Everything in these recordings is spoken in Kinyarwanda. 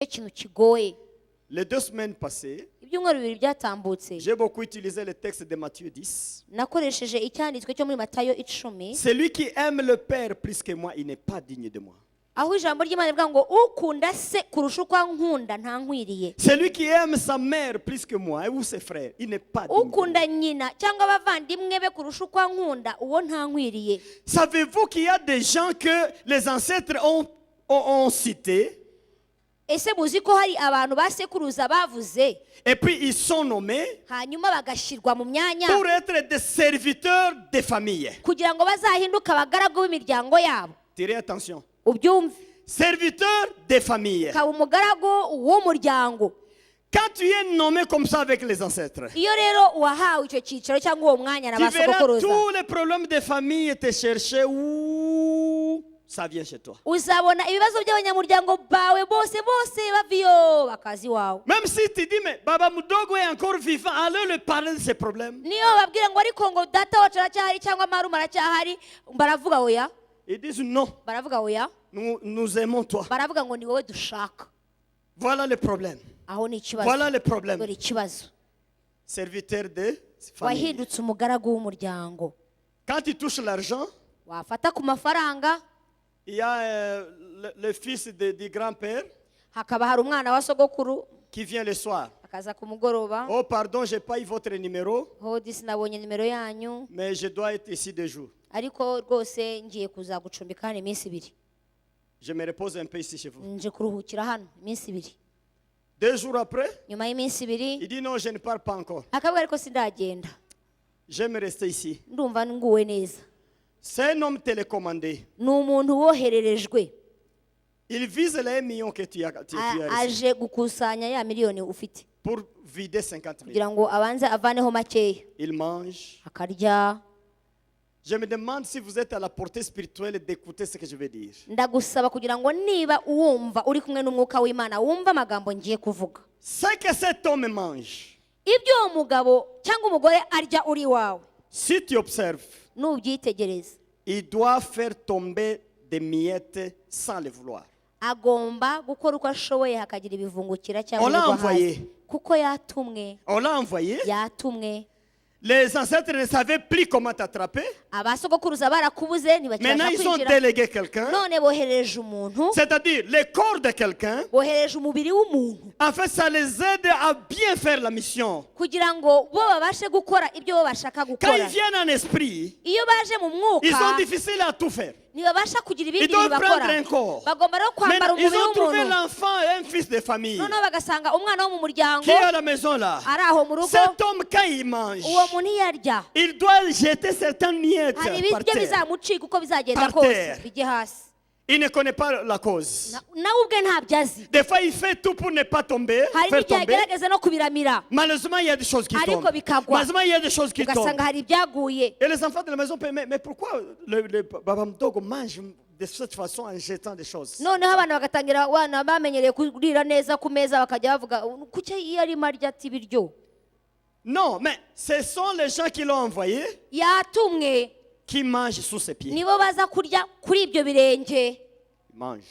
ikintu kigoye. Les 2 semaines passées, Ibyumweru bibiri byatambutse j'ai beaucoup utilisé le texte de Matthieu 10. nakoresheje icyanditswe cyo muri Matayo 10, Celui qui aime le Père plus que moi, il n'est pas digne de moi. aho ijambo ry'Imana rivuga ngo ukunda se kurusha uko ankunda ntankwiriye. Celui qui aime sa mère plus que moi, ou ses frères, il n'est pas digne de moi. Ukunda nyina cyangwa abavandimwe be kurusha uko ankunda uwo ntankwiriye. Savez-vous qu'il y a des gens que les ancêtres ont cités, Ese muzi ko hari abantu basekuruza bavuze et puis ils sont nommés hanyuma bagashyirwa mu myanya pour être des serviteurs des familles? kugira ngo bazahinduke abagaragu b'imiryango yabo? Tirez attention. Ubyumve, Serviteurs des familles. kaba umugaragu w'umuryango. Quand tu es nommé comme ça avec les ancêtres, Iyo rero wahawe icyo cyicaro cyangwa uwo mwanya na tu verras basogokuruza, tous les problèmes des familles te chercher où ça vient chez toi. uzabona ibibazo by'abanyamuryango bawe bose baviyo bakazi wawe. Même si tu dis, mais Baba Mudogo est encore vivant, allez le parler de ses problèmes. Niyo babwira ngo ariko ngo data wacu aracyahari cyangwa marume aracyahari, baravuga oya, Ils disent non, baravuga oya, nous aimons toi. baravuga ngo ni wowe dushaka. Voilà le problème. Aho ni ikibazo. Voilà le problème. Dore ikibazo. Serviteur de famille. Wahindutse umugaragu w'umuryango. Quand tu touches l'argent, Wafata ku mafaranga, il y a le fils du grand-père hakaba hari umwana wa sogokuru qui vient le soir. akaza ku mugoroba. Oh, pardon, je n'ai pas eu votre numéro, Hodi sinabonye nimero yanyu, mais je dois être ici 2 jours. ariko rwose ngiye kuza gucumbika hano iminsi 2. Je me repose un peu ici chez vous. Nje kuruhukira hano iminsi 2. 2 jours après, Nyuma y'iminsi 2 il dit non, je ne pars pas encore. akavuga ariko sindagenda, J'aime rester ici. ndumva nguwe neza. C'est un homme télécommandé. Ni umuntu wohererejwe, Il vise les 1 million que tu as reçu aje gukusanya ya miliyoni ufite pour vider 50 000. kugira ngo abanze avaneho makeya, Il mange. akarya. Je me demande si vous êtes à la portée spirituelle d'écouter ce que je vais dire. Ndagusaba kugira ngo niba uwumva uri kumwe n'umwuka w'Imana wumva amagambo ngiye kuvuga. Ce que cet homme mange, Ibyo uwo mugabo cyangwa umugore arya uri wawe, si tu observes, nubyitegereza, il doit faire tomber des miettes sans le vouloir. agomba gukora uko ashoboye hakagira ibivungukira cyangwa On l'a ibigwa envoyé. hasi, kuko yatumwe. On l'a envoyé. Yatumwe. Les ancêtres ne savaient plus comment t'attraper. Abasogokuruza barakubuze Maintenant, ntibakibasha ils ont kwinjira, délégué quelqu'un, none bohereje umuntu, c'est-à-dire le corps de quelqu'un. bohereje umubiri w'umuntu En fait, ça les aide à bien faire la mission. kugira ngo bo babashe gukora ibyo bo bashaka Quand gukora. ils viennent en esprit, Iyo baje mu ils mwuka sont difficiles à tout faire. ntibabasha kugira Ils ibindi doivent bintu prendre bakora, un corps. bagomba rero kwambara Maintenant, ils umubiri ont trouvé w'umuntu, l'enfant et un fils de famille noneho bagasanga umwana wo mu muryango qui est à la maison là. ari aho mu rugo. Cet homme, quand il mange, Uwo muntu iyo arya il doit jeter certaines miettes hari par ibiryo terre. bizamucika uko bizagenda Par kose terre. bijye hasi. Il ne connaît pas la cause. Nawe ubwe ntabyo azi, Des fois, il fait tout pour ne pas tomber, hari faire n'igihe tomber. agerageza no kubiramira Malheureusement, il y a des choses qui ariko tombent. bikagwa, Malheureusement, il y a des choses qui tombent. ugasanga hari ibyaguye. Et les enfants de la maison, mais pourquoi le Baba Mdogo mange de cette façon en jetant des choses? Noneho abana bagatangira, abana bamenyereye kurira neza ku meza bakajya bavuga kuki iyo arimo arya ati ibiryo. Non, mais ce sont les gens qui l'ont envoyé Yatumwe qui mangent sous ses pieds. nibo baza kurya kuri ibyo birenge, Ils mangent,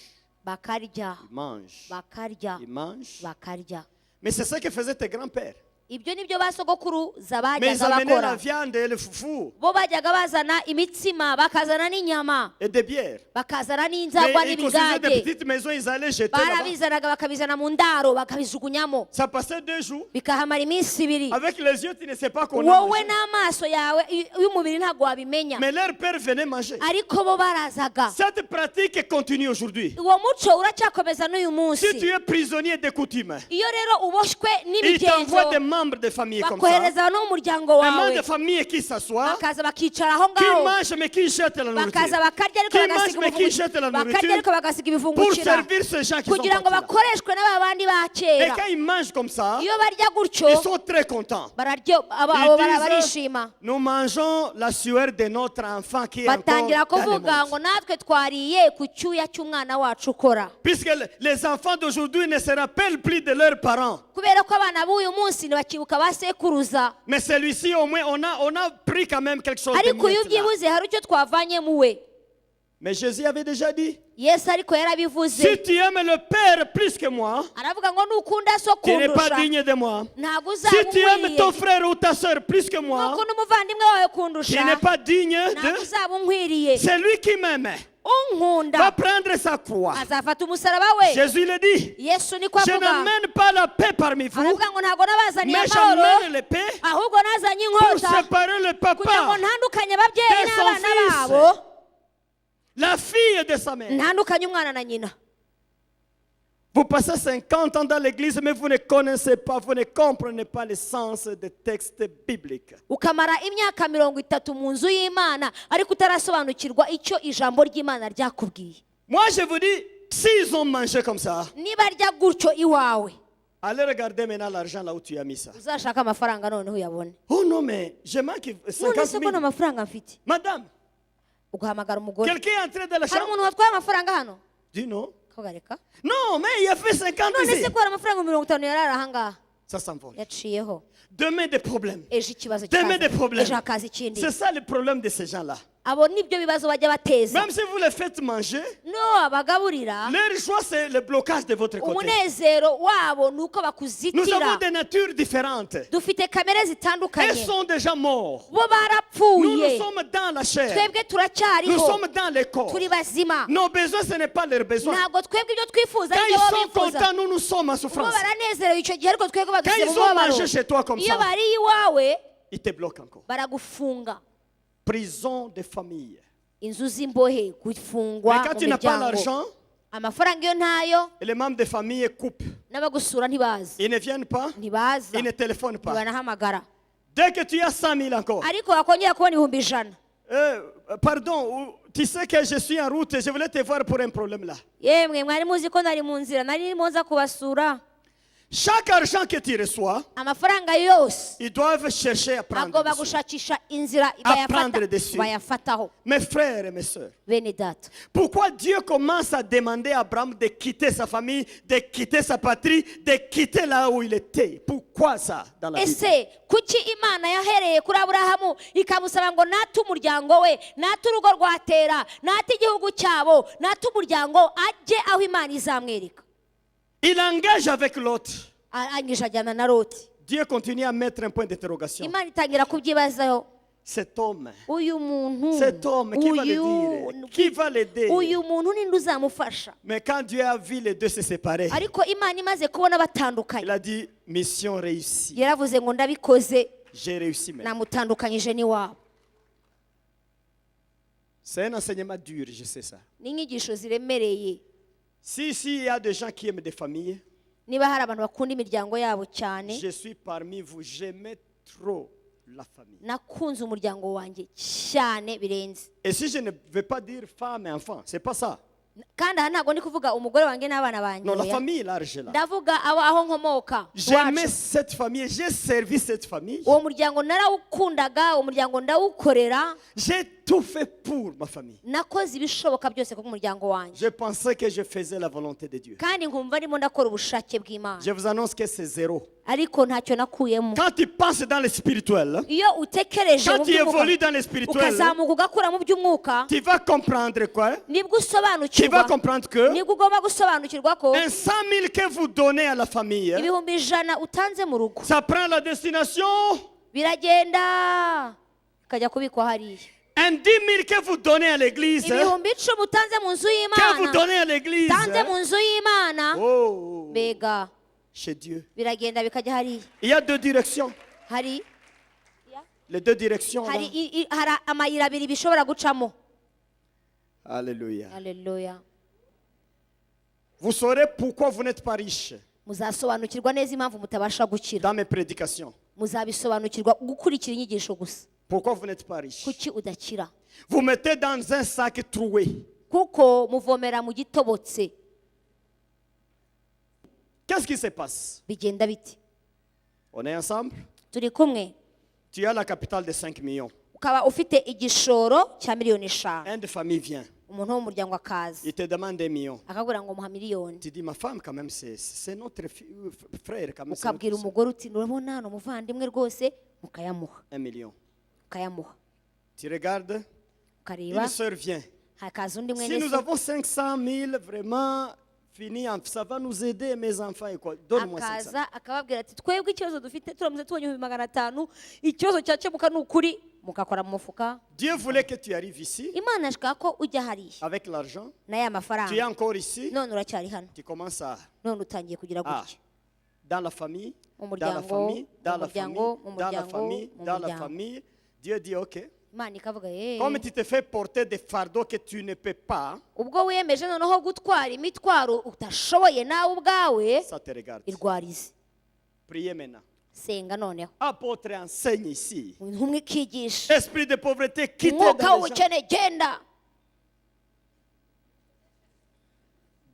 bakarya ils mangent, bakarya ils mangent. bakarya. Mais c'est ça que faisaient tes grands-pères. Ibyo nibyo basogokuruza Mais ils bajyaga amenaient la bakora. viande et le foufou Bo bajyaga bazana imitsima, bakazana n'inyama, et des bières. bakazana Mais n'inzagwa ils construisaient des n'ibigage, petites maisons, ils allaient jeter là-bas. barabizanaga bakabizana mu ndaro bakabijugunyamo, Ça passait 2 jours. bikahamara iminsi 2. Avec les yeux, tu ne sais pas qu'on a Wowe mangé. n'amaso yawe y'umubiri ntabwo wabimenya, Mais leur père venait manger. ariko bo barazaga. Cette pratique continue aujourd'hui. Uwo muco uracyakomeza n'uyu Si munsi. tu es prisonnier des coutumes, Iyo rero uboshwe il t'envoie des n'imigenzo, membres de famille comme ça. bakohereza n'umuryango Un membre wawe, de famille qui s'assoit, bakaza bakicara aho qui ngaho, mange mais qui jette la nourriture. bakaza bakarya ariko Qui mange bagasiga mais qui jette la bakarya nourriture ariko bagasiga pour ibivungukira servir ces gens qui sont kugira ngo partis là. bakoreshwe n'aba bandi ba Et kera. quand ils mangent comme ça, Iyo barya gutyo ils sont très contents. bararyo abo Ils disent, barishima, nous mangeons la sueur de notre enfant qui est encore batangira dans le kuvuga monde. ngo natwe twariye ku cyuya cy'umwana wacu ukora. Puisque les enfants d'aujourd'hui ne se rappellent plus de leurs parents. Kubera ko abana b'uyu munsi ntibakibuka ba sekuruza, Mais celui-ci, au moins, on a pris quand même quelque chose de ariko iyo miette là. ubyibuze hari icyo twavanye muwe. Mais Jésus avait déjà dit, yesu ariko yarabivuze si tu aimes le Père plus que moi, aravuga ngo nukunda so tu n'es pas kundusha digne de moi. ntabwo Si tu aimes uzaba ton unkwiriye frère ou ta soeur plus que moi, nukunda umuvandimwe wawe tu kundusha n'es pas digne ntabwo de... uzaba unkwiriye C'est lui qui m'aime. Va unkunda prendre sa croix. azafata umusaraba we Jésus le dit. yesu niko Je avuga n'amène pas la paix parmi vous, aravuga ngo ntabwo nabazaniye mais amahoro j'amène la paix ahubwo nazanye pour inkota séparer le kugira ngo papa ntandukanye ababyeyi de son n'abana fils. babo la fille de sa mère. ntandukanye umwana na nyina Vous passez 50 ans dans l'église, mais vous ne connaissez pas, vous ne comprenez pas le sens des textes bibliques. ukamara imyaka 30 mu nzu y'imana ariko utarasobanukirwa icyo ijambo ry'imana ryakubwiye. Moi, je vous dis, s'ils ont mangé comme ça, niba rya gutyo iwawe allez regarder maintenant l'argent là où tu as mis ça. uzashaka amafaranga noneho uyabone. Oh non, mais je manque none 50 se ko 000. nta mafaranga mfite Madame, ugahamagara umugore quelqu'un est entré dans la hari chambre. umuntu watwaye amafaranga hano Dis non. kagareka Non, mais il a fait 50 none ici. se ko hari amafaranga 50 yari ari ahangaha Ça s'envole. yaciyeho Demain, des problèmes. ejo ikibazo Demain, des problèmes. ejo hakaza ikindi. C'est ça le problème de ces gens-là. abo nibyo bibazo bajya bateza Même si vous les faites manger, no abagaburira leur joie, c'est le blocage de votre côté. umunezero wabo ni uko Nous avons bakuzitira. des natures différentes. dufite kamere Elles zitandukanye sont déjà mortes. bo Nous, barapfuye nous sommes dans la chair. twebwe Nous turacyariho sommes dans le corps. turi bazima Nos besoins, ce n'est pas leurs besoins. ntabwo twebwe ibyo twifuza Quand aribyo ils bo sont bifuza. contents, nous, nous sommes en bo souffrance. baranezerewe icyo gihe ariko twebwe Quand badushyira ils mu ont mubabaro. mangé chez toi comme iyo ça, bariye iwawe ils te bloquent encore. baragufunga. Prison de famille. inzu z'imbohe gufungwa Mais quand mu tu n'as pas miryango. l'argent, amafaranga iyo ntayo et les membres de famille coupent. n'abagusura ntibaza Ils ne viennent pas, ntibaza ils ne téléphonent pas. ntibanahamagara Dès que tu as 100 000 encore, ariko wakongera kubona 1,100. pardon, tu sais que je suis en route, je voulais te voir pour un problème là. yemwe mwari muzi ko nari mu nzira nari muza kubasura. Chaque argent que tu reçois, amafaranga yose ils doivent chercher à prendre. agomba dessus. gushakisha inzira prendre dessus. bayafataho. Mes frères et mes sœurs, bene data pourquoi Dieu commence à demander à Abraham de quitter sa famille, de quitter sa patrie, de quitter là où il était? Pourquoi ça dans la Bible? ese kuki imana yahereye kuri aburahamu ikamusaba ngo nate umuryango we nate urugo rwa tera nate igihugu cyabo nate umuryango ajye aho imana izamwereka? Il engage avec l'autre. arangije ajyana na loti. Dieu continue à mettre un point d'interrogation. imana itangira kubyibazaho. Cet homme, uyu muntu cet homme, qui va le dire? Qui va l'aider? uyu muntu ninde uzamufasha? Mais quand Dieu a vu les deux se séparer, ariko imana imaze kubona il batandukanye a dit, mission réussie. yaravuze ngo ndabikoze J'ai réussi maintenant. namutandukanyije n'iwabo. C'est un enseignement dur, je sais ça. ni inyigisho ziremereye. Si ici il y a des gens qui aiment des familles, niba hari abantu bakunda imiryango yabo cyane, je suis parmi vous, j'aimais trop la famille. nakunze umuryango wanjye cyane birenze. Et si je ne veux pas dire femme et enfant, c'est pas ça. kandi aha ntabwo ndi kuvuga umugore wanjye n'abana banjye Non, la oya. famille large là. ndavuga aho nkomoka J'aimais iwacu. cette famille, j'ai servi cette famille. uwo muryango narawukundaga, uwo muryango ndawukorera, J'ai tout fait pour ma famille. nakoze ibishoboka byose ku muryango wanjye, Je pensais que je faisais la volonté de Dieu. kandi nkumva ndimo ndakora ubushake bw'imana, Je vous annonce que c'est zéro. ariko ntacyo nakuyemo. Quand tu penses dans le spirituel, iyo utekereje quand mu tu by'umwuka évolues dans le spirituel, ukazamuka ugakura mu by'umwuka, tu vas comprendre quoi? nibwo Tu vas usobanukirwa comprendre que nibwo ugomba gusobanukirwa ko un 100 000 que vous donnez à la famille, ibihumbi 100 utanze mu rugo ça prend la destination. biragenda bikajya kubikwa hariya. Un 10 000 que vous donnez à l'église, ibihumbi 10 utanze mu nzu que vous y'imana, donnez à l'église, utanze mu nzu y'imana, oh, mbega chez Dieu. biragenda bikajya hariya. Il y a deux directions. hari Les deux directions. là. hari amayira abiri bishobora gucamo. Alléluia. Haleluya. Vous saurez pourquoi vous n'êtes pas riche muzasobanukirwa neza impamvu mutabasha gukira, dans mes prédications. muzabisobanukirwa gukurikira inyigisho gusa. Pourquoi vous n'êtes pas riche? kuki udakira? Vous mettez dans un sac troué. kuko muvomera mu gitobotse. Qu'est-ce qui se passe? bigenda biti? On est ensemble? turi kumwe. Tu as la capitale de 5 millions. ukaba ufite igishoro cya miliyoni 5. Un de famille vient. umuntu wo mu muryango akaza Il te demande 1 million. akagura ngo muha miliyoni. Tu dis, ma femme, quand même, c'est notre frère. Quand même, c'est ukabwira notre- umugore uti urabona hano umuvandimwe rwose, mukayamuha 1 million. ukayamuha. Tu regardes, ukareba une sœur vient. hakaza undi Si mwene nous so avons 500 000, vraiment, fini, ça va nous aider, mes enfants, et quoi. Donne-moi 500 000. akaza akababwira ati twebwe ikibazo dufite turamutse tubonye 500 ikibazo cyakemuka ni ukuri mugakora mu mufuka. Dieu voulait que tu arrives ici Imana ashaka ko ujya hariya avec l'argent. na ya Tu es mafaranga encore ici. none uracyari hano Tu commences à. none utangiye kugira Ah, gutya dans la famille, Mu dans la muryango, famille, dans mu la famille, muryango, mu dans la muryango, famille, mu dans la muryango. famille. Dieu dit ok. Imana ikavuga Comme tu te fais porter des fardeaux que tu ne peux pas, ubwo wiyemeje noneho gutwara imitwaro utashoboye nawe ubwawe ça te regarde. irwarize Priez maintenant. senga noneho Apôtre enseigne ici. ntumwe ikigisha Esprit de pauvreté, quitte umwuka dans les gens. w'ubukene genda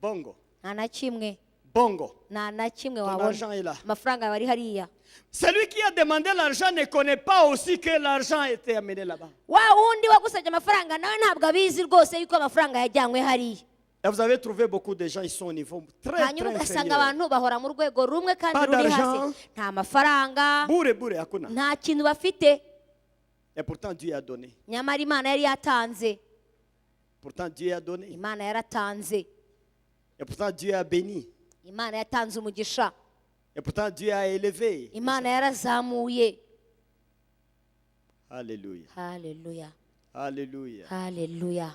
Bongo, nta na kimwe bongo. nta na kimwe Ton wabona argent est là. amafaranga yawe ari hariya. Celui qui a demandé l'argent ne connaît pas aussi que l'argent a été amené là-bas. wa wundi wagusabye amafaranga nawe ntabwo abizi rwose yuko amafaranga yajyanywe hariya. Et vous avez trouvé beaucoup de gens, ils sont au niveau très, hanyuma très ugasanga inférieur. abantu bahora mu rwego rumwe kandi Pas ruri d'argent. hasi nta mafaranga Bourre, hakuna. nta kintu bafite Et pourtant Dieu a donné. nyamara imana yari yatanze. Pourtant Dieu a donné. Imana yaratanze, Et pourtant Dieu a béni. Imana yatanze umugisha, Et pourtant Dieu a élevé. Imana yarazamuye. Alléluia. Haleluya, Alléluia. haleluya.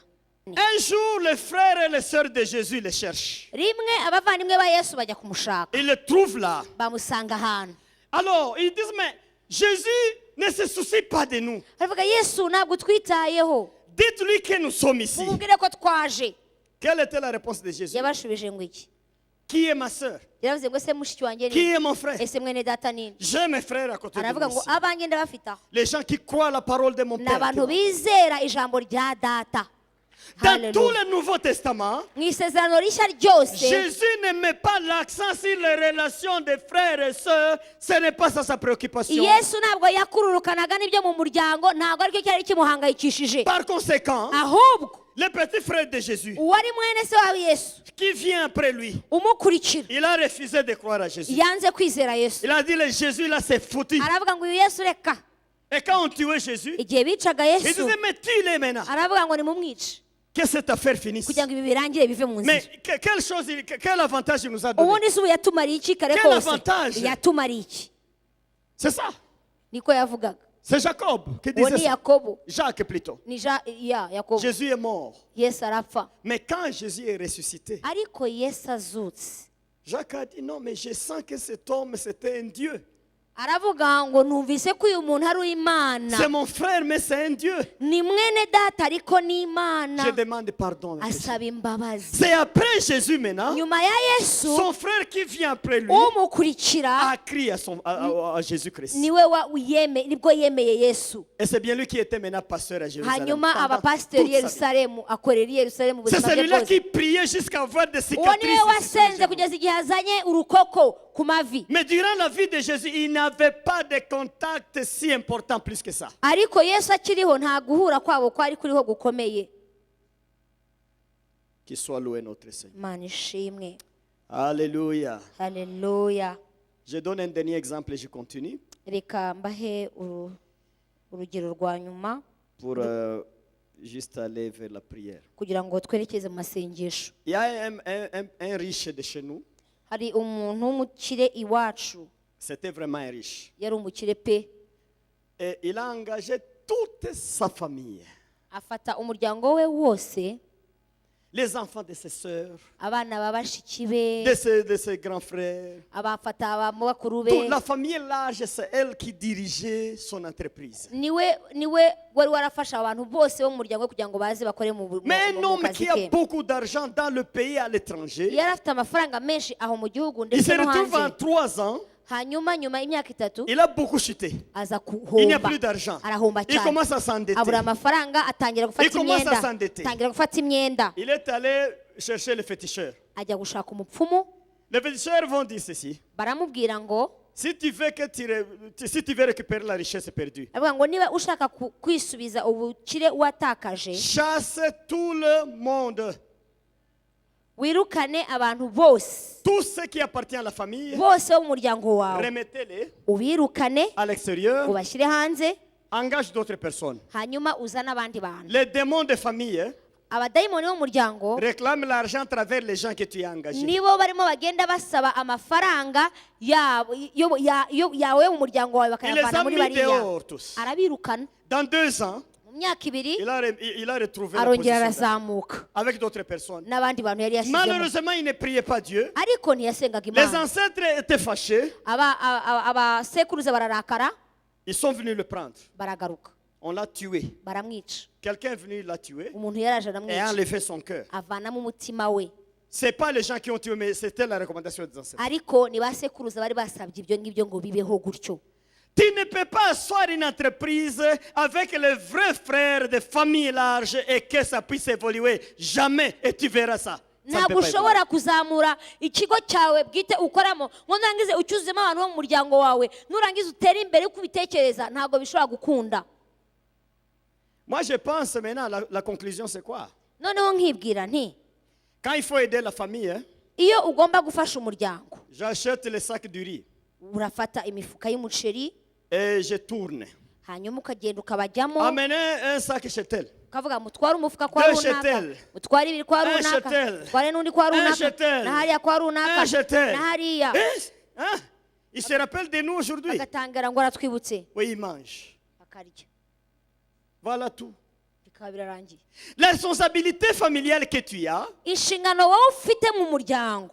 Un jour, les frères et les sœurs de Jésus les cherchent. Rimwe abavandimwe ba Yesu bajya kumushaka, Ils le trouvent là. bamusanga ahantu. Alors, ils disent, mais Jésus ne se soucie pas de nous. Baravuga Yesu ntabwo twitayeho, Dites-lui que nous sommes ici. mumubwire ko twaje. Quelle était la réponse de Jésus? Yabashubije ngo iki? Qui est ma sœur? Yaravuze ngo ese mushiki wanjye Qui ni est mon frère? ese mwene data nini? J'ai mes frères à côté de Aravuga moi ngo ici. abanjye ndabafite aho, Les gens qui croient la parole de mon ni Père. abantu bizera ijambo rya data. Dans tout Haleluya. le Nouveau Testament, Mu isezerano rishya ryose Jésus ne met pas l'accent sur les relations des frères et sœurs. Ce n'est pas ça sa préoccupation. Yesu ntabwo yakururukanaga n'ibyo mu muryango, ntabwo aricyo cyari kimuhangayikishije. Par conséquent, Ahubwo le petit frère de Jésus uwari mwene se wa Yesu qui vient après lui, umukurikira il a refusé de croire à Jésus. yanze kwizera Yesu. Il a dit, le Jésus là, c'est foutu. Aravuga ngo uyu Yesu reka. Et quand on tuait Jésus, Igihe bicaga il Yesu disait, mais tue-les maintenant. aravuga ngo nimumwice Que cette affaire finisse. kugira ngo ibi birangire bive mu Mais nzira. quelle chose, quel avantage il nous a donné? Ubundi se ubu yatumariye iki kare Quel kose? avantage? Yatumariye iki? C'est ça. Niko yavugaga. C'est Jacob qui Uwo disait ni ça. Yakobo. Jacques plutôt. Ni Yakobo. Jésus est mort. Yesu arapfa. Mais quand Jésus est ressuscité, Ariko Yesu azutse, Jacques a dit, non, mais je sens que cet homme, c'était un Dieu. aravuga ngo numvise ko uyu muntu ari Imana. C'est mon frère, mais c'est un Dieu. Ni mwene data ariko ni Imana. Je demande pardon. Asaba imbabazi. C'est après Jésus maintenant, Nyuma ya Yesu son frère qui vient après lui umukurikira a crié à Jésus-Christ. niwe nibwo yemeye Yesu. Et c'est bien lui qui était maintenant pasteur à Jérusalem. Hanyuma pendant abapasiteri toute sa vie. Yerusalemu akorera i Yerusalemu C'est ubuzima bwe celui-là bwose. qui priait jusqu'à avoir des Uwo cicatrices. niwe ici sur les wasenze genoux. kugeza igihe azanye urukoko ku mavi. Mais durant la vie de Jésus, il n'avait pas de contact si important plus que ça. Ariko Yesu akiriho nta guhura kwabo kwari kuriho gukomeye. Qu'il soit loué notre Seigneur. Imana ishimwe. Alléluia. Haleluya. Je donne un dernier exemple et je continue Reka mbahe urugero rwa nyuma pour juste aller vers la prière. kugira ngo twerekeze mu masengesho. Il y a un riche de chez nous. Hari umuntu w'umukire iwacu, C'était vraiment un riche. yari umukire pe. Et il a engagé toute sa famille. Afata umuryango we wose, Les enfants de ses sœurs, abana ba bashiki be, de ses grands frères. abafata mu bakuru be. Toute la famille large, c'est elle qui dirigeait son entreprise. Niwe wari warafasha abantu bose bo mu muryango we kugira ngo baze bakore mu Mais un homme kazi qui a ke. beaucoup d'argent dans le pays à l'étranger, Yari afite amafaranga menshi aho mu gihugu il se ndetse no retrouve en hanze. 3 ans, Hanyuma nyuma y'imyaka 3 il a beaucoup chuté. aza Il n'y a kuhomba, plus d'argent. arahomba Il cyane, commence à s'endetter. abura amafaranga, atangira Il gufata commence à imyenda, s'endetter. atangira gufata imyenda, Il est allé chercher le féticheur. ajya gushaka umupfumu. Les féticheurs vont dire ceci. Baramubwira ngo Si tu veux récupérer la richesse perdue, aravuga ngo niba ushaka kwisubiza ubukire watakaje, chasse tout le monde. wirukane abantu bose Tout ce qui appartient à la famille, bose bo mu muryango wawe, remettez-les ubirukane à l'extérieur, ubashyire hanze, engage d'autres personnes. hanyuma uzane abandi bantu. Les démons de famille abadayimoni b'umuryango réclament l'argent à travers les gens que tu as engagés. nibo barimo bagenda basaba amafaranga yawe mu muryango wawe Il les bakayavana a muri mis bariya dehors tous. arabirukana Dans 2 ans, mu myaka ibiri il a retrouvé la arongera position arazamuka avec d'autres personnes. n'abandi bantu yari yashyizemo Malheureusement, il ne priait pas Dieu. ariko ntiyasengaga Les imana ancêtres étaient fâchés. abasekuruza bararakara Ils sont venus le prendre. baragaruka On l'a tué. baramwica Quelqu'un est venu l'a tué umuntu yaraje et a aramwica enlevé son cœur. avanamo umutima we Ce n'est pas les gens qui ont tué, mais c'était la recommandation des ancêtres. ariko ni ba sekuruza bari basabye ibyo ngibyo ngo bibeho gutyo Tu ne peux pas asseoir une entreprise avec les vrais frères de famille large et que ça puisse évoluer. Jamais. Et tu verras ça. Ça ne peut ntabwo pas ushobora kuzamura ikigo cyawe bwite ukoramo ngo nurangize ucyuzemo abantu bo mu muryango wawe nurangiza utere imbere uko ubitekereza ntabwo bishobora gukunda Moi, je pense maintenant, la conclusion, c'est quoi? noneho nkibwira nti Quand il faut aider la famille, hein, iyo ugomba gufasha umuryango j'achète les sacs du riz urafata imifuka y'umuceri et je tourne. hanyuma ukagenda ukabajyamo Amenez un sac chez tel. ukavuga mutware umufuka kwa Deux runaka shetel. mutware ibiri kwa Un runaka shetel. mutware n'undi kwa Un runaka shetel. na hariya kwa runaka Un jetel. na hariya Hein? Il se rappelle de nous aujourd'hui. bagatangira ngo aratwibutse Oui, il mange. bakarya Voilà tout. bikaba birarangiye La responsabilité familiale que tu as, inshingano wowe ufite mu muryango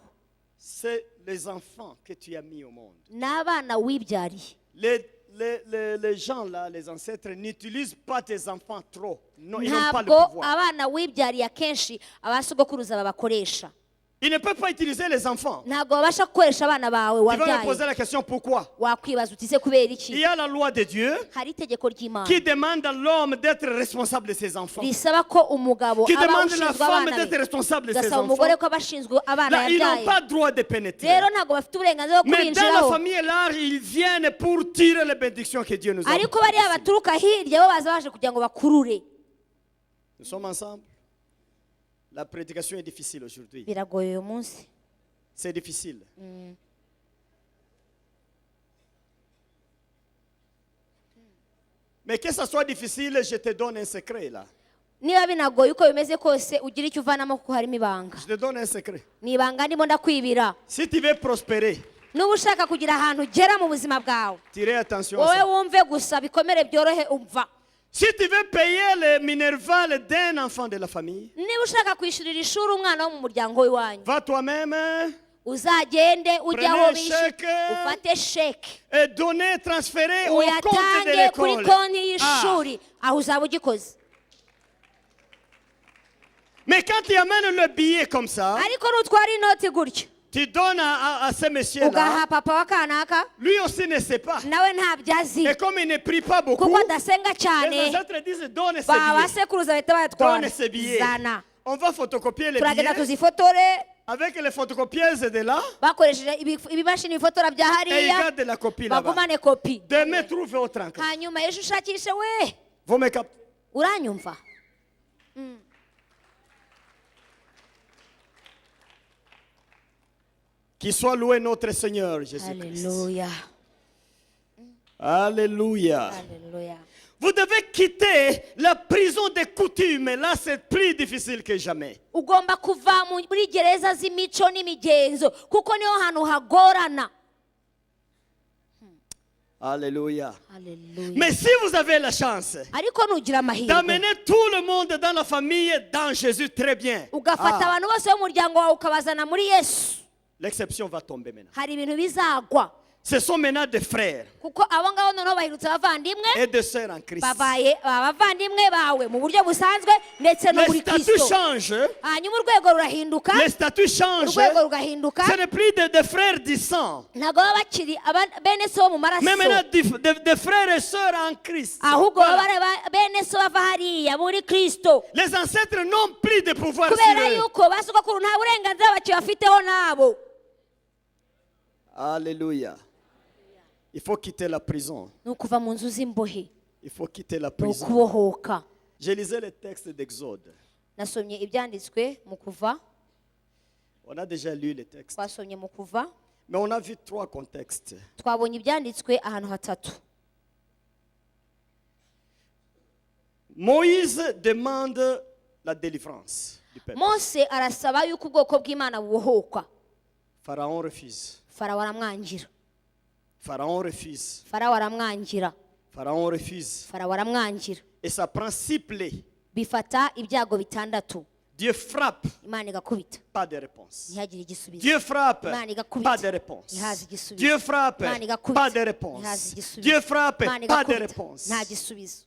c'est les enfants que tu as mis au monde. n'abana wibyariye Les gens là, les ancêtres, n'utilisent pas tes enfants trop. Non, ils n'ont pas le ntabwo pouvoir. abana wibyariye akenshi abasogokuruza babakoresha Ils ne peuvent pas utiliser les enfants. ntabwo babasha gukoresha abana bawe Tu vas me wabyaye poser la question pourquoi? wakwibaza uti se kubera Il iki y a la loi de Dieu hari itegeko ry'imana qui demande à l'homme d'être responsable de ses enfants. risaba ko umugabo Qui aba demande à la ushinzwe femme abana d'être be responsable de ses gasaba enfants. umugore ko aba ashinzwe abana Là, ils n'ont yabyaye pas droit de pénétrer. rero ntabwo bafite uburenganzira bwo Mais dans la kubinjiraho famille large, ils viennent pour tirer les bénédictions que Dieu nous a. ariko bariya baturuka hirya bo baza baje kugira ngo bakurure Nous sommes ensemble. La prédication est difficile aujourd'hui. biragoye uyu munsi C'est difficile. Mais que ça soit difficile, je te donne un secret là. niba binagoye uko bimeze kose ugira icyo uvanamo kuko harimo ibanga Je te donne un secret. ni ibanga ndimo ndakwibira Si tu veux prospérer, nuba ushaka kugira ahantu ugera mu buzima bwawe tirez attention à wowe ça. wumve gusa bikomere byorohe umva Si tu veux payer le minerval d'un enfant de la famille, niba ushaka kwishyurira ishuri umwana wo mu muryango w'iwanyu va toi-même uzagende ujye aho Prenez bishyura chèque. ufate sheke et donner, transférer au compte de uyatange kuri l'école. konti Ah. y'ishuri aho uzaba ugikoze Mais quand tu amènes le billet comme ça, ariko nutwara inoti gutyo tu donnes à ce monsieur-là, ugaha papa wa kanaka lui aussi ne sait pas. nawe ntabyo azi Et comme il ne prie pas beaucoup, kuko adasenga cyane les ancêtres disent donne ces ba billets. basekuruza bahita bayatwara Donne ces billets. zana On va photocopier les turagenda billets tuzifotore avec les photocopieuses de là bakoresheje ibimashini bifotora bya et il hariya garde la copie là-bas. bagumane kopi Demain, trouve autre encore. hanyuma ejo ushakishe we Vous me captez? uranyumva Qu'il soit loué notre Seigneur Jésus-Christ. Alléluia. Alléluia. Alléluia. Vous devez quitter la prison des coutumes. Là, c'est plus difficile que jamais. ugomba kuva muri gereza z'imico n'imigenzo kuko niho hantu hagorana Alléluia. Alléluia. Mais si vous avez la chance ariko nugira amahirwe d'amener tout le monde dans la famille, dans Jésus, très bien. ugafata Ah, abantu bose b'umuryango wawe ukabazana muri yesu l'exception va tomber maintenant. hari ibintu bizagwa Ce sont maintenant des frères kuko abo ngabo noneho bahindutse abavandimwe et des sœurs en Christ. babaye abavandimwe bawe mu buryo busanzwe ndetse no Les muri statuts kristo changent. hanyuma urwego rurahinduka Les statuts changent. urwego rugahinduka Ce n'est plus des frères du sang, ntabwo baba bakiri bene so bo mu mais maraso maintenant des frères et sœurs en Christ. ahubwo baba Voilà. ari bene so bava hariya muri kristo Les ancêtres n'ont plus de pouvoir sur kubera eux. yuko basogokuru nta burenganzira bakibafiteho nabo Alléluia. Il faut quitter la prison. ni ukuva mu nzu z'imbohe Il faut quitter la ni prison. ukubohoka Je lisais le texte d'Exode. nasomye ibyanditswe mu kuva On a déjà lu le texte. twasomye mu kuva Mais on a vu 3 contextes. twabonye ibyanditswe ahantu hatatu Moïse demande la délivrance du peuple. mose arasaba yuko ubwoko bw'imana bubohokwa. Pharaon refuse. farawo aramwangira. Pharaon refuse. farawo aramwangira. Pharaon refuse. farawo aramwangira. Et ça prend 6 plaies. bifata ibyago bitandatu. Dieu frappe, imana igakubita pas de réponse. ntihagire igisubizo. Dieu frappe, imana igakubita pas de réponse. ntihaze igisubizo. Dieu frappe, imana igakubita pas de ntihaze réponse. igisubizo. Dieu frappe, imana pas de igakubita réponse. nta gisubizo.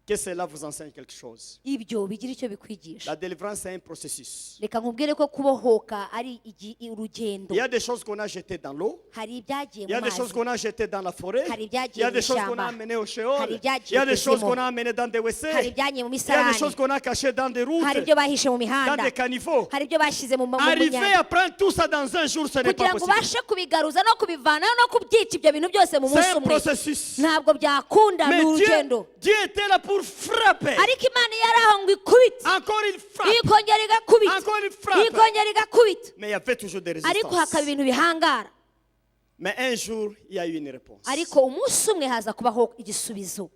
Que cela vous enseigne quelque chose. ibyo bigira icyo bikwigisha. La délivrance est un processus. reka nkubwire ko kubohoka ari urugendo. Il y a des choses qu'on a jetées dans l'eau. hari ibyagiye Il y a mu des choses mazi. qu'on a jetées dans la forêt. hari Il y ibyagiye a mu des choses qu'on a ishyamba. amenées au Sheol. hari Il ibyagiye y a des choses ikuzimu. qu'on a amenées dans des hari WC. ibyagiye mu Il y a des choses misarani. qu'on a cachées dans des routes, hari ibyo bahishe mu dans mihanda. des caniveaux. hari ibyo bashyize mu Arriver nyanja. à prendre tout ça dans un jour, ce n'est pas kugira ngo possible. ubashe kubigaruza no kubivanaho no kubyica ibyo bintu byose mu C'est munsi un umwe. processus. ntabwo byakunda ni Mais urugendo. Dieu était là pour frapper. ariko imana yari aho ngo ikubite. Encore il frappe. ikongera igakubita. Encore il frappe. ikongera igakubita. Mais il y avait toujours des ariko hakaba résistances. ibintu bihangara. Mais un jour, il y a eu une réponse. ariko umunsi umwe haza kubaho igisubizo.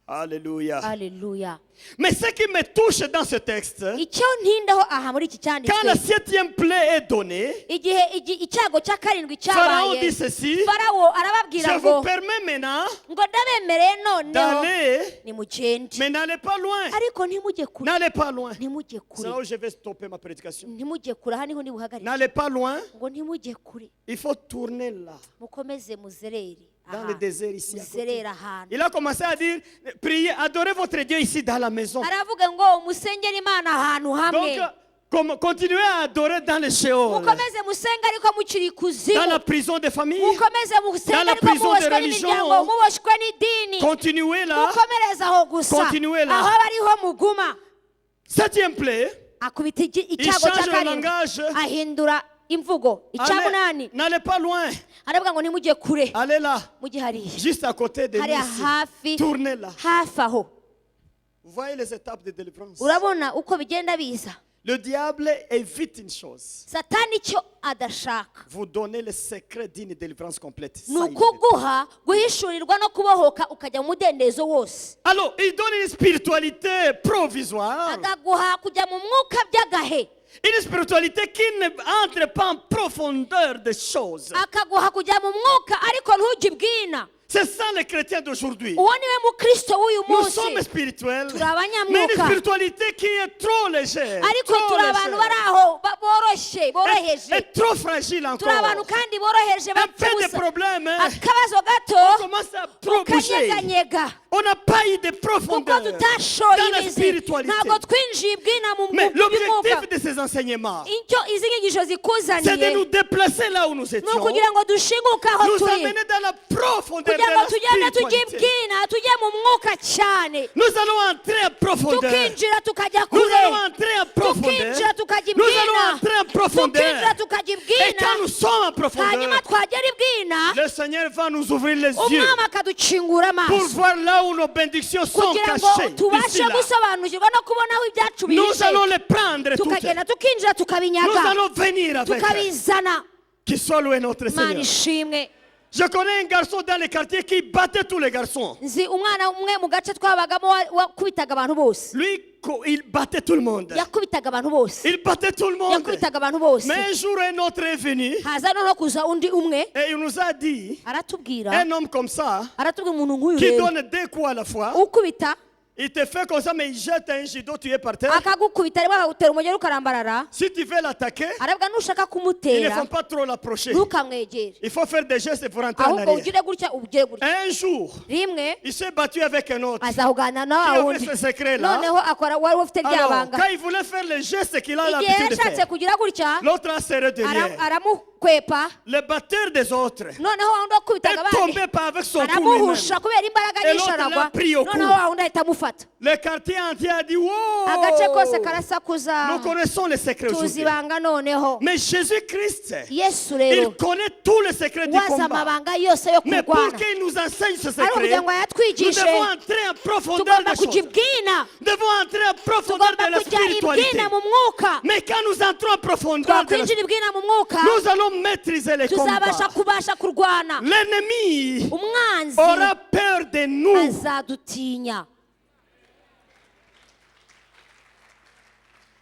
Alléluia. Alléluia. Mais ce qui me touche dans ce texte, icyo ntindaho aha muri iki quand la cyanditswe, 7e plaie est donnée, igihe icyago cya karindwi Pharaon dit cyabaye, ceci: farawo je arababwira vous ngo permets maintenant ngo ndabemereye noneho d'aller, nimugende, mais n'allez pas loin. ariko ntimujye kure. N'allez pas loin. ntimujye C'est là kure. où je vais stopper ma prédication. ntimujye kure. aha niho ndibuhagarike. N'allez pas loin. ngo ntimujye kure. Il faut tourner là, mukomeze muzerere dans le désert ici. à côté. muzerere ahantu. Il a commencé à dire: priez, adorez votre Dieu ici dans la maison. aravuga ngo musengere imana ahantu hamwe. Donc, continuez à adorer dans le Sheol, mukomeze musenge ariko mukiri dans ikuzimu. la prison des familles. mukomeze musenge dans la ariko prison de muboshywe religion. n'imiryango, muboshywe n'idini. Continuez là. mukomereze aho gusa, Continuez là. aho bariho muguma. 7e plaie, akubita il icyago change cya le karindwi, langage. ahindura imvugo. icya munani N'allez pas loin. aravuga ngo ntimujye kure, Allez là, mujye hariya, juste à côté de nous hariya ici. hafi Tournez là. hafi aho. Vous voyez les étapes de délivrance. urabona uko bigenda biza. Le diable évite une chose: satani icyo adashaka vous donner le secret d'une délivrance complète. Ça, ni il évite. ukuguha guhishurirwa no kubohoka ukajya mu mudendezo wose. Alors, il donne une spiritualité provisoire, akaguha kujya mu mwuka by'agahe, une spiritualité qui n'entre pas en profondeur des choses. akaguha kujya mu mwuka ariko ntujye ubwina. C'est ça les chrétiens d'aujourd'hui. uwo niwe mukristo w'uyu Nous munsi. sommes spirituels, turi mais une abanyamwuka spiritualité qui est trop légère, ariko trop turi abantu bari légère, aho boroshye boroheje. et trop fragile encore. turi abantu kandi boroheje Un bapfa peu de ubusa. problème, hein. akabazo On gato commence à trop bouger. ukanyeganyega On n'a pas eu de kuko profondeur tutashoye dans la imizi. spiritualité. ntabwo twinjiye ubwina mu Mais by'umwuka. l'objectif de ces enseignements, icyo izi nyigisho c'est de zikuzaniye nous déplacer là où nous ni étions, ukugira ngo dushinguke aho nous turi, amener dans la profondeur de kugira ngo la tugende tujye spiritualité. ibwina tujye mu mwuka cyane, Nous allons entrer en profondeur. tukinjira tukajya Nous kure, allons entrer en profondeur. tukinjira tukajya Nous ibwina, allons entrer en profondeur. tukinjira tukajya Et ibwina, quand nous sommes en profondeur, hanyuma twagera ibwina le Seigneur va nous ouvrir les yeux umwami akadukingura pour amaso voir là où nos bénédictions sont kugira ngo cachées. tubashe Ici, là. gusobanukirwa no kubona aho ibyacu Nous bihishe, allons les prendre toutes. tukagenda tukinjira Nous tukabinyaga, allons venir avec elles. tukabizana. Qui soit loué notre Imana Seigneur. ishimwe. Je connais un garçon dans les quartiers qui battait tous les garçons. nzi umwana umwe mu gace twabagamo wakubitaga abantu bose, Lui, il battait tout le monde. yakubitaga abantu bose, Il battait tout le monde. yakubitaga abantu bose. Mais un jour, un autre est venu haza noneho kuza undi umwe et il nous a dit, aratubwira un homme comme ça, aratubwira umuntu nk'uyu qui rero donne 2 coups à la fois, ukubita il te fait comme ça, mais il jette un judo, tu es par terre. akagukubita rimwe akagutera umugeri ukarambarara. Si tu veux l'attaquer, aravuga nushaka il ne kumutera faut pas trop l'approcher. ntukamwegere, Il faut faire des gestes pour rentrer en ahubwo arrière. ugire gutya ugire gutya. Un jour, rimwe il s'est battu avec un autre. azahugana Qui na avait wundi ce secret-là. noneho akora wari ufite Alors, ryabanga. quand il voulait faire le geste qu'il a igihe l'habitude de yashatse faire, kugira gutya l'autre a serré derrière. aramukwepa, Le batteur des autres noneho wa wundi wakubitaga est abandi tombé pas avec son coup lui-même. aramuhusha kubera imbaraga Et nyinshi l'autre aragwa, l'a pris au cou. noneho wa wundi ahita amufata. Le quartier entier a dit, agace kose wow! karasakuza, Nous connaissons les secrets tuzi aujourd'hui. ibanga noneho. Mais Jésus-Christ, yesu il rero connaît tous les secrets du wazi combat. amabanga yose yo Mais pour kurwana, qu'il nous enseigne ce ari secret, ukugira ngo nous yatwigishe devons entrer en profondeur tugomba des kujya choses. ibwina, Nous devons entrer en profondeur tugomba de la kujya spiritualité. ibwina mu mwuka. Mais quand nous entrons en profondeur de la twakwinjira ibwina mu mwuka nous allons maîtriser les tuzabasha combats. kubasha kurwana. L'ennemi umwanzi aura peur de nous. azadutinya.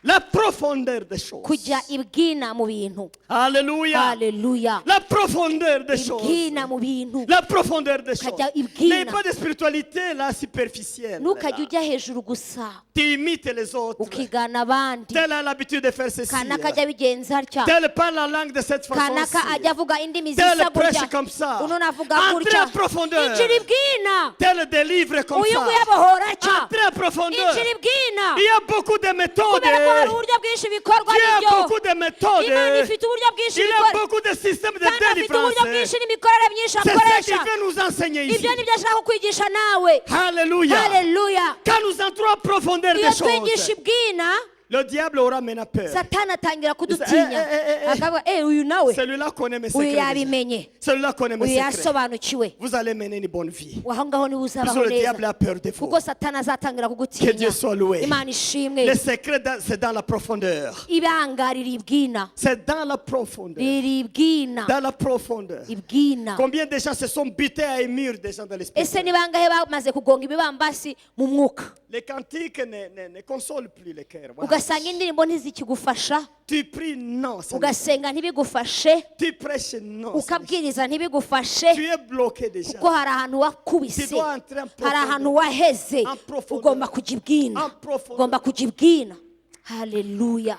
La profondeur des choses. kujya ibwina mu bintu. Alléluia. Haleluya. La profondeur des choses. Ibwina mu bintu. La profondeur des choses. Kajya ibwina. N'ayez pas de spiritualité là superficielle. Ntukajya ujya hejuru gusa Tu imites les autres. ukigana abandi. Tel a l'habitude de faire ceci. Kanaka ajya abigenza atya, Tel parle la langue de cette façon. kanaka ajya avuga indimi Tel zisa prêche gutya, comme ça. uno navuga Entrez gutya. en profondeur. Injira ibwina. Tel délivre comme Uyu ça. nguyu abohora atya. Entrez en profondeur. Injira ibwina. Il y a beaucoup de méthodes. kubera ko hari uburyo bwinshi bikorwa Dieu a n'ibyo. beaucoup de méthodes. Imana ifite uburyo bwinshi Il y a bikora, beaucoup de systèmes de kandi afite uburyo délivrance. bwinshi n'imikorere myinshi C'est ça qu'il akoresha. veut nous enseigner ici. Ibyo nibyo ashaka kukwigisha nawe. Alléluia. Haleluya. Quand nous entrons en profondeur Iyo des twigisha choses, ibwina, le diable aura maintenant peur. satani atangira kudutinya, Eh. akavuga uyu nawe, Celui-là connaît mes uyu secrets. déjà. yabimenye, Celui-là connaît mes uyu secrets. yasobanukiwe. Vous allez mener une bonne vie. aho ngaho niwe Parce uzabaho que le diable neza, a peur de vous. kuko satani azatangira Que kugutinya. Dieu soit loué. Imana ishimwe. Le secret, c'est dans la profondeur. Ibanga riri ibwina, C'est dans la profondeur. riri ibwina, Dans la profondeur. ibwina. Combien de gens se sont butés à un mur des gens de l'esprit? Ese ni bangahe bamaze kugonga ibibambasi mu mwuka, Les cantiques ne consolent plus le cœur. Voilà. ugasanga indirimbo ntizikigufasha, Tu pries, non. ça ne- ugasenga ntibigufashe, Tu prêches, non. ça ne- ukabwiriza ntibigufashe, Tu es bloqué déjà. kuko hari ahantu wakubise, Tu dois entrer en hari ahantu profondeur. waheze. En profondeur. Ugomba kujya ibwina, En profondeur. ugomba kujya ibwina. Haleluya.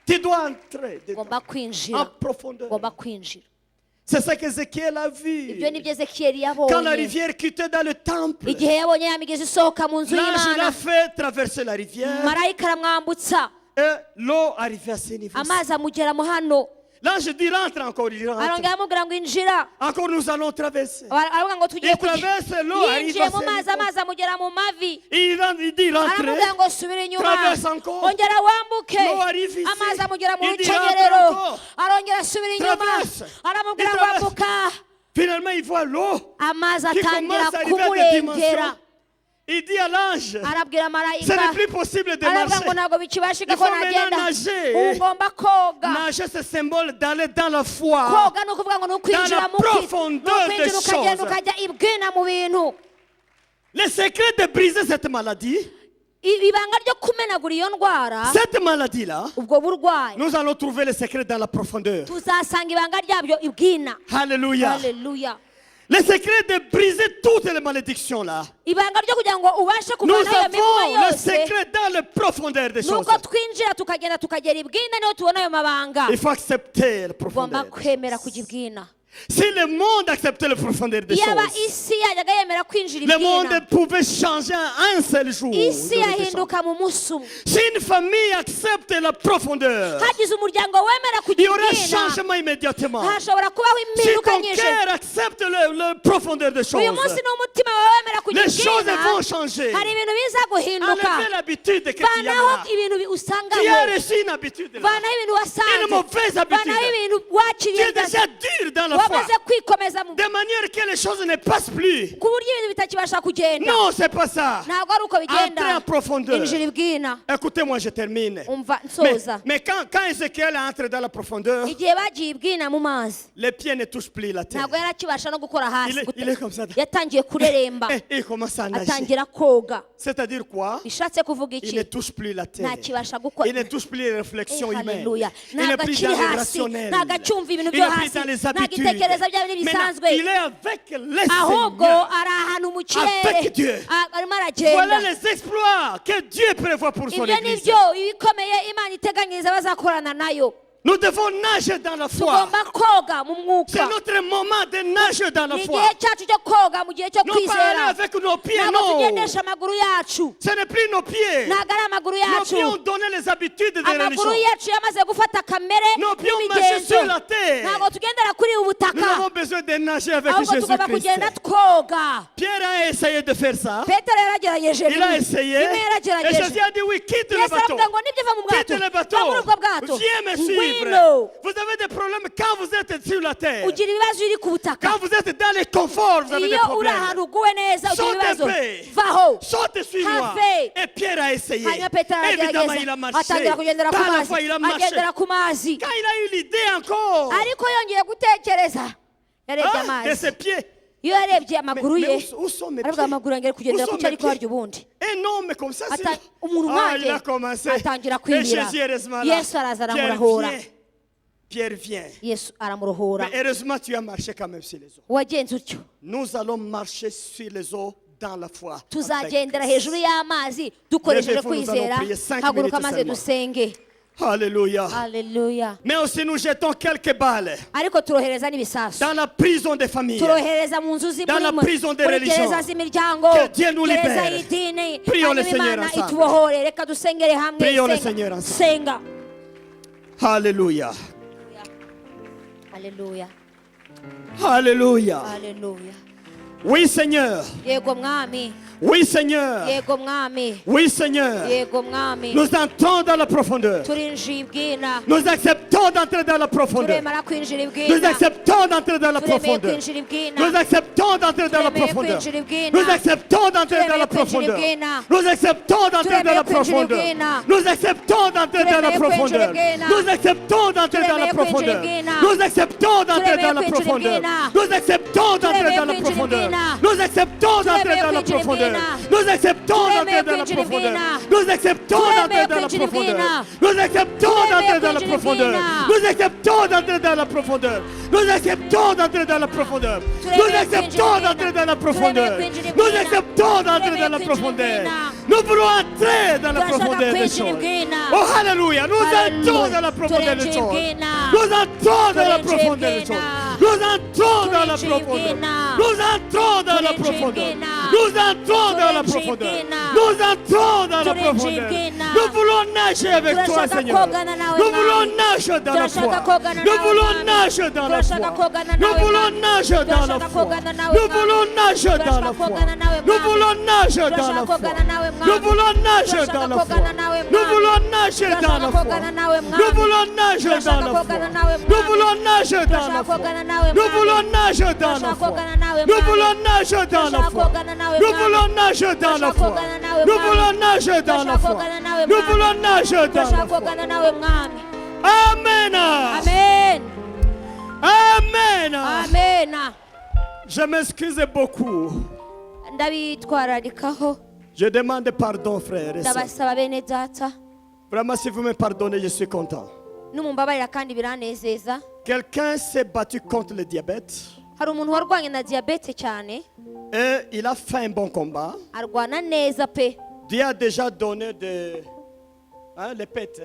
Tu dois entrer dedans. Ugomba En kwinjira, profondeur. ugomba kwinjira. C'est ça qu'Ézéchiel a Ibyo vu. nibyo Ezekiyeli Quand la yabonye rivière quittait dans le temple, igihe yabonye ya migezi isohoka mu nzu l'ange y'Imana, l'a fait traverser la rivière marayika aramwambutsa, et l'eau arrivait à ce niveau. amazi amugeramo hano, L'ange dit rentre encore, il rentre. arongera amubwira ngo injira. Encore nous allons traverser. Aravuga ngo tugiye Il traverse l'eau, arrive yinjiye à mu ce mazi, niveau. amazi amugera mu mavi, Il dit rentre. aramubwira ngo subira inyuma, Traverse encore. ongera wambuke, L'eau arrive ici. amazi amugera mu Il dit rukenyerero, rentre encore. arongera asubira inyuma, Traverse. aramubwira Il ngo traverse. ambuka, Finalement, il voit l'eau amazi qui atangira commence à arriver à des dimensions. kumurengera. Il dit à l'ange, Arabwira ce marayika, n'est plus possible de aravuga ngo marcher. ntabwo bikibashika Il ko faut maintenant nagenda, nager. ubu ngomba koga. Nager, c'est symbole d'aller dans la foi. Koga ni ukuvuga ngo ni ukwinjira Dans la mu ki, ni profondeur ukwinjira des ukagenda choses. ukajya ibwina mu bintu. Le secret de briser cette maladie, Ibanga ryo kumenagura iyo ndwara, cette maladie-là, ubwo burwayi, nous allons trouver le secret dans la profondeur. tuzasanga ibanga ryabyo ibwina. Alléluia. Haleluya. Le secret de briser toutes les malédictions là. Ibanga ryo kugira ngo ubashe Nous kuvana iyo mivumo avons le yose, secret dans la profondeur des choses. nuko twinjira tukagenda tukagera ibwina, niho tubona ayo mabanga. Il faut accepter la Ugomba profondeur. kwemera kujya ibwina. Si le monde acceptait la profondeur des Iyaba choses, isi yajyaga yemera kwinjira le monde ibwina, pouvait changer en un seul jour. isi de redescendre. yahinduka mu munsi umwe. Si une famille accepte la profondeur, Hagize umuryango wemera il y kujya aura un ibwina, changement immédiatement. hashobora kubaho Si impinduka ton nyinshi. cœur accepte la profondeur des Uyu choses, munsi ni umutima wawe wemera kujya les choses ibwina, vont changer. hari ibintu biza guhinduka. Enlevez l'habitude que tu as Vanaho là. ibintu Tu as usanganywe, reçu une habitude là. vanaho ibintu Une wasanze, mauvaise habitude. vanaho ibintu Tu wakiriye es déjà dur dans la foi. wamaze kwikomeza mu, De manière que les choses ne passent plus. ku buryo ibintu bitakibasha kugenda. Non, c'est pas ça. Ntabwo ari uko Entrez en bigenda. profondeur. Injira ibwina. Écoutez-moi, je termine. Umva Mais, nsoza. mais quand Ézéchiel entre dans la profondeur, Igihe bagiye ibwina mu mazi, les pieds ne touchent plus la terre. ntabwo yari akibasha no gukora hasi. Il est comme ça. Yatangiye kureremba, Et il commence à nager. atangira koga. C'est-à-dire quoi? Bishatse kuvuga Il iki? ne touche plus la terre. Ntakibasha gukora. Il ne touche plus les réflexions humaines. Haleluya. Il n'est Ntabwo plus akiri dans les hasi, rationnels. ntabwo acyumva ibintu Il byo n'est plus hasi, dans les ntabwo habitudes. itekereza bya bintu Maintenant, bisanzwe. il est avec le Ahubwo Seigneur. ari ahantu mu Avec Dieu. kirere, arimo Voilà aragenda. les exploits que Dieu prévoit pour son Ibyo ni Église. byo ibikomeye Imana iteganyiriza bazakorana nayo. Nous devons nager dans la foi. Tugomba koga mu C'est mwuka. notre moment de nager dans la Ni foi. igihe cyacu cyo koga mu gihe cyo Non pas aller kwizera. avec nos pieds, Ntabwo non. tugendesha amaguru yacu, Ce n'est plus nos pieds. ntabwo ari amaguru Nos yacu. pieds ont donné les habitudes de Amaguru religion. yacu yamaze gufata kamere Nos pieds ont marché n'imigenzo. sur la terre. Ntabwo tugendera kuri ubu Nous butaka, avons besoin de nager avec ahubwo tugomba Jésus-Christ. kugenda twoga. Pierre a essayé de faire ça. Petero yaragerageje Il a rimwe, essayé. rimwe Et Jésus yaragerageje. a dit oui, quitte le Yesu bateau. aravuga ngo nibyo va mu Quitte bwato, le va muri ubwo bateau. bwato, Viens me suivre. ngwino. Vous avez des problèmes quand vous êtes sur la terre. Ugira ibibazo uri ku butaka, Quand vous êtes dans les conforts, vous avez des iyo uri problèmes. ahantu uguwe neza ugira Saute ibibazo, un peu. vaho. Saute, suis-moi. Have. Et Pierre a essayé. Hanyuma Petero Évidemment, il a aragerageza, marché. atangira kugendera ku Par la mazi, foi, il a marché. agendera ku mazi. Quand il a eu l'idée encore Ariko yongeye gutekereza, yarebye de amazi, ses pieds, iyo yarebye amaguru ye où sont mes aravuga amaguru yanjye ari kugendera ku cyo ariko harya ubundi Un homme comme ça, umuntu il nkanjye a commencé. atangira Et kwirira Jésus, heureusement, là, yesu araza aramurohora Pierre vient. yesu aramurohora Mais heureusement, tu as marché quand même sur les eaux. wagenze utyo Nous allons marcher sur les eaux dans la foi. tuzagendera hejuru y'amazi dukoresheje kwizera haguruka maze dusenge Alléluia. haleluya Mais aussi nous jetons quelques balles ariko turohereza n'ibisasu dans la prison des familles. turohereza mu nzu Dans la prison des religions. gereza z'imiryango Que Dieu nous gereza libère. y'idini Prions le hanyuma Seigneur Imana ensemble. itubohore reka dusengere hamwe Prions le senga. Seigneur ensemble. senga Alléluia. haleluya Alléluia. haleluya Oui, Seigneur. yego mwami Oui, Seigneur. yego mwami Oui, Seigneur. yego mwami Nous entrons dans la profondeur. turinjira ibwina Nous acceptons d'entrer dans la profondeur. turemera kwinjira Nous ibwina acceptons d'entrer dans la turemeye profondeur. kwinjira ibwina Nous acceptons d'entrer dans la turemeye profondeur. kwinjira ibwina Nous acceptons d'entrer dans la profondeur. Nous acceptons d'entrer dans la profondeur. Nous acceptons d'entrer dans la profondeur. Nous acceptons d'entrer dans la profondeur. Nous acceptons d'entrer dans la profondeur. Nous acceptons d'entrer dans la profondeur. Nous acceptons d'entrer dans la profondeur. Nous acceptons d'entrer dans la profondeur. Nous acceptons d'entrer dans la profondeur. Nous acceptons d'entrer dans la profondeur. Nous acceptons d'entrer dans la profondeur. Nous acceptons d'entrer dans la profondeur. Nous acceptons d'entrer dans la profondeur. Nous acceptons d'entrer dans la profondeur. Nous voulons entrer dans la profondeur des choses. Oh, alléluia. Nous entrons dans la profondeur des choses. Nous entrons dans la profondeur des choses. Nous entrons dans la profondeur. Nous entrons dans la profondeur. Nous entrons dans la profondeur. Nous entrons dans la profondeur. Nous voulons nager avec toi, Seigneur. Nous voulons nager dans la foi. Nous voulons nager dans la foi. Nous voulons nager dans la foi. Nous voulons nager dans la foi. Nous voulons nager dans la foi. Nous voulons nager dans la foi. Nous voulons nager dans la foi. Nous voulons nager dans la foi. Nous voulons nager dans la foi. Nous voulons nager dans la foi. Nous voulons nager dans la foi. Nous voulons nager dans la foi. Nous voulons nager dans la foi. Nous voulons nager dans la foi. Amen. amen Amen. amen Je m'excuse beaucoup. ndabitwararikaho Je demande pardon, frères et sœurs. ndabasaba bene data Vraiment, si vous me pardonnez, je suis content. n'umumbabarira kandi biranezeza Quelqu'un s'est battu contre le diabète hari umuntu warwanye na diyabete cyane et il a fait un bon combat. arwana neza pe Dieu a déjà donné les pètes.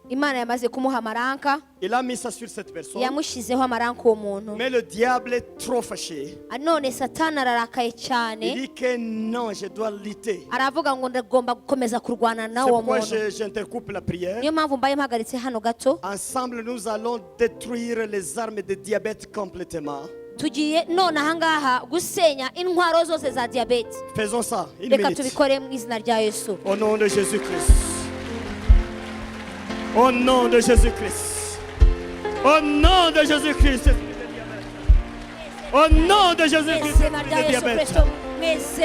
imana yamaze kumuha amaranka Il a mis ça sur cette personne. yamushyizeho amaranka uwo muntu Mais le diable est trop fâché. none satani ararakaye Il cyane dit que non, je dois lutter. aravuga ngo ndagomba gukomeza kurwana C'est n'uwo pourquoi muntu j'intercoupe la prière. niyo mpamvu mbaye mpagaritse hano gato Ensemble, nous allons détruire les armes de diabète complètement. tugiye none ahangaha gusenya intwaro zose za diyabete Faisons ça. Une reka minute. tubikore mu izina rya yesu Au nom de Jésus-Christ. Au nom de Jésus-Christ. Au nom de Jésus-Christ. Au nom de Jésus-Christ. izina rya yesu Diabète. kirisito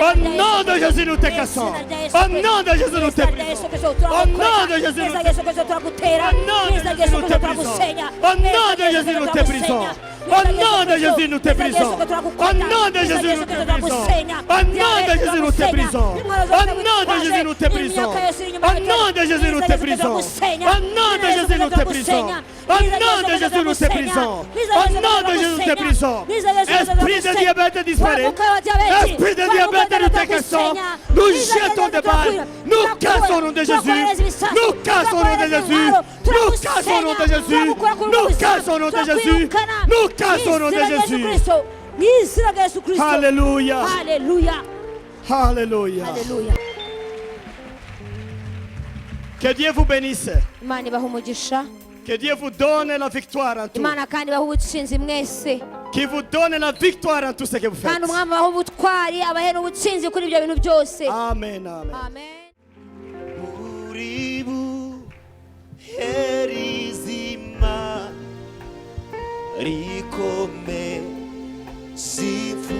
Au nom de Jésus, nous te cassons. Au nom de Jésus, nous te brisons. Au nom de Jésus, nous te brisons. Au nom de Jésus, nous te brisons. Au nom de Jésus, nous te brisons. Au nom de Jésus, nous te brisons. Au nom de Jésus, nous te brisons. Au nom de Jésus, nous te brisons. Au nom de Jésus, nous te brisons. Au nom de Jésus, nous te brisons. Au nom de Jésus, nous te brisons. Au nom de Jésus, nous te brisons. Esprit de diabète disparaît. Esprit de diabète, nous te cassons. Nous jetons des balles. Nous cassons au nom de Jésus. Nous cassons au nom de Jésus. Nous cassons au nom de Jésus. Nous cassons au nom de Jésus. Nous cassons au nom de Jésus. mu izina rya yesu kirisito Alléluia. haleluya Alléluia. haleluya Que Dieu vous bénisse. imana ibaha umugisha Que Dieu vous donne la victoire en tout. imana kandi ibaha ubutsinzi mwese Qui vous donne la victoire en tout ce que vous faites. kandi umwami abaha ubutwari abahe n'ubutsinzi kuri ibyo bintu byose Amen. Amen. amen Uribu herizima rikome sifu